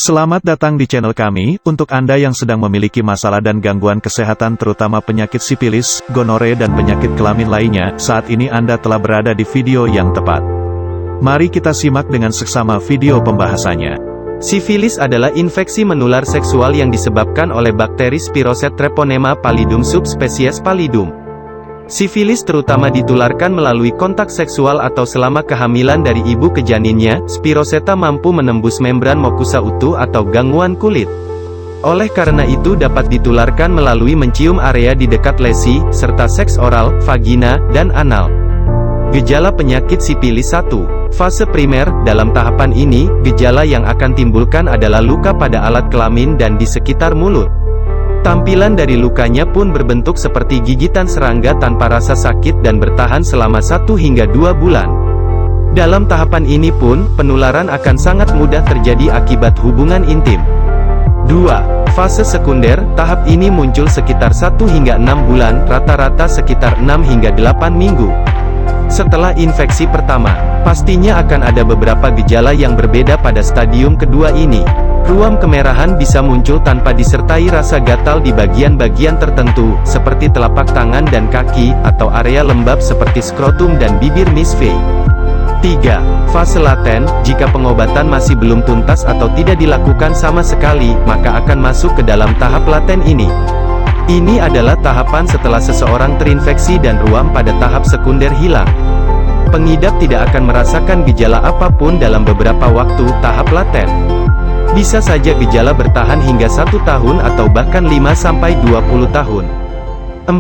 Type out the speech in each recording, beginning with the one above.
Selamat datang di channel kami. Untuk Anda yang sedang memiliki masalah dan gangguan kesehatan terutama penyakit sipilis, gonore dan penyakit kelamin lainnya, saat ini Anda telah berada di video yang tepat. Mari kita simak dengan seksama video pembahasannya. Sifilis adalah infeksi menular seksual yang disebabkan oleh bakteri Spiroset treponema pallidum subspesies pallidum. Sifilis terutama ditularkan melalui kontak seksual atau selama kehamilan dari ibu ke janinnya. Spiroseta mampu menembus membran mukosa utuh atau gangguan kulit. Oleh karena itu dapat ditularkan melalui mencium area di dekat lesi, serta seks oral, vagina, dan anal. Gejala penyakit sipilis 1. Fase primer. Dalam tahapan ini, gejala yang akan timbulkan adalah luka pada alat kelamin dan di sekitar mulut. Tampilan dari lukanya pun berbentuk seperti gigitan serangga tanpa rasa sakit dan bertahan selama 1 hingga 2 bulan. Dalam tahapan ini pun, penularan akan sangat mudah terjadi akibat hubungan intim. 2. Fase sekunder. Tahap ini muncul sekitar 1 hingga 6 bulan, rata-rata sekitar 6 hingga 8 minggu. Setelah infeksi pertama, pastinya akan ada beberapa gejala yang berbeda pada stadium kedua ini. Ruam kemerahan bisa muncul tanpa disertai rasa gatal di bagian-bagian tertentu, seperti telapak tangan dan kaki, atau area lembab seperti skrotum dan bibir misve. 3. Fase laten. Jika pengobatan masih belum tuntas atau tidak dilakukan sama sekali, maka akan masuk ke dalam tahap laten ini. Ini adalah tahapan setelah seseorang terinfeksi dan ruam pada tahap sekunder hilang. Pengidap tidak akan merasakan gejala apapun dalam beberapa waktu tahap laten. Bisa saja gejala bertahan hingga 1 tahun atau bahkan 5-20 tahun. 4.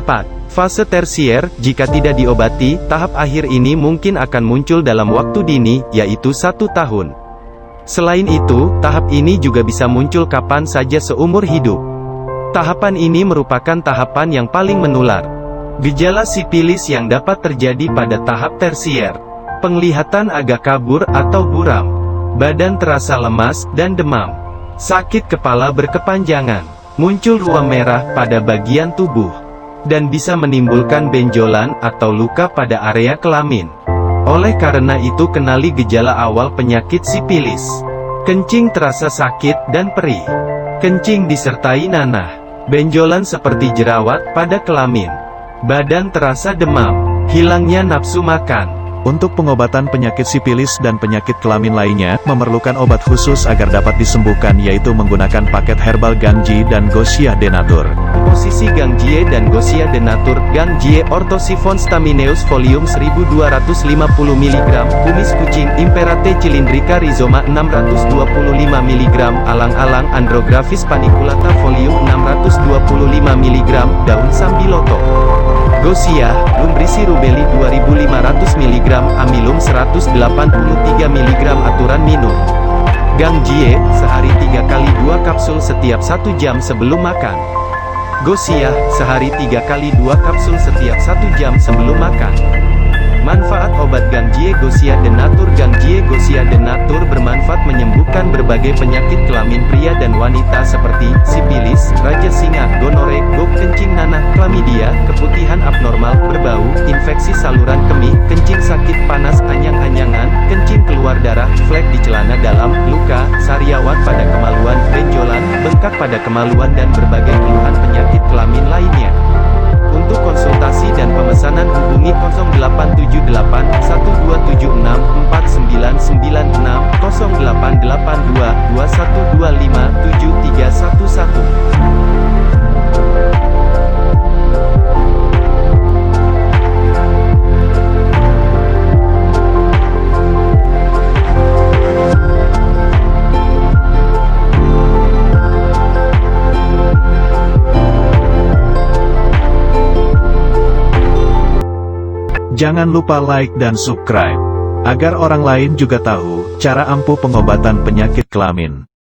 Fase tersier. Jika tidak diobati, tahap akhir ini mungkin akan muncul dalam waktu dini, yaitu 1 tahun. Selain itu, tahap ini juga bisa muncul kapan saja seumur hidup. Tahapan ini merupakan tahapan yang paling menular. Gejala sipilis yang dapat terjadi pada tahap tersier. Penglihatan agak kabur atau buram. Badan terasa lemas dan demam. Sakit kepala berkepanjangan. Muncul ruam merah pada bagian tubuh. Dan bisa menimbulkan benjolan atau luka pada area kelamin. Oleh karena itu kenali gejala awal penyakit sipilis. Kencing terasa sakit dan perih. Kencing disertai nanah. Benjolan seperti jerawat pada kelamin. Badan terasa demam. Hilangnya nafsu makan. Untuk pengobatan penyakit sipilis dan penyakit kelamin lainnya, memerlukan obat khusus agar dapat disembuhkan, yaitu menggunakan paket herbal Gangjie dan Gosia denatur. Posisi Gangjie dan Gosia denatur. Gangjie orthosiphon stamineus folium 1250 mg, kumis kucing, Imperate cylindrica rhizoma 625 mg, alang-alang Andrographis paniculata folium 625 mg, daun sambiloto. Gosia, lumbrisi rubeli 2500 mg, amilum 183 mg aturan minum. Gangjie, sehari 3 kali 2 kapsul setiap 1 jam sebelum makan. Gosia, sehari 3 kali 2 kapsul setiap 1 jam sebelum makan. Manfaat obat Gangjie Gosia denatur. Gangjie Gosia denatur bermanfaat menyembuhkan berbagai penyakit kelamin pria dan wanita seperti sipilis, raja singa, gonore, gok, kencing nanah, klamidia, keputihan abnormal, berbau, infeksi saluran kemih, kencing sakit panas, anyang-anyangan, kencing keluar darah, flek di celana dalam, luka, sariawan pada kemaluan, benjolan, bengkak pada kemaluan dan berbagai keluhan penyakit kelamin lainnya. Untuk konsultasi dan pemesanan hubungi 0878 1276 4996 0882 2125 7311. Jangan lupa like dan subscribe, agar orang lain juga tahu cara ampuh pengobatan penyakit kelamin.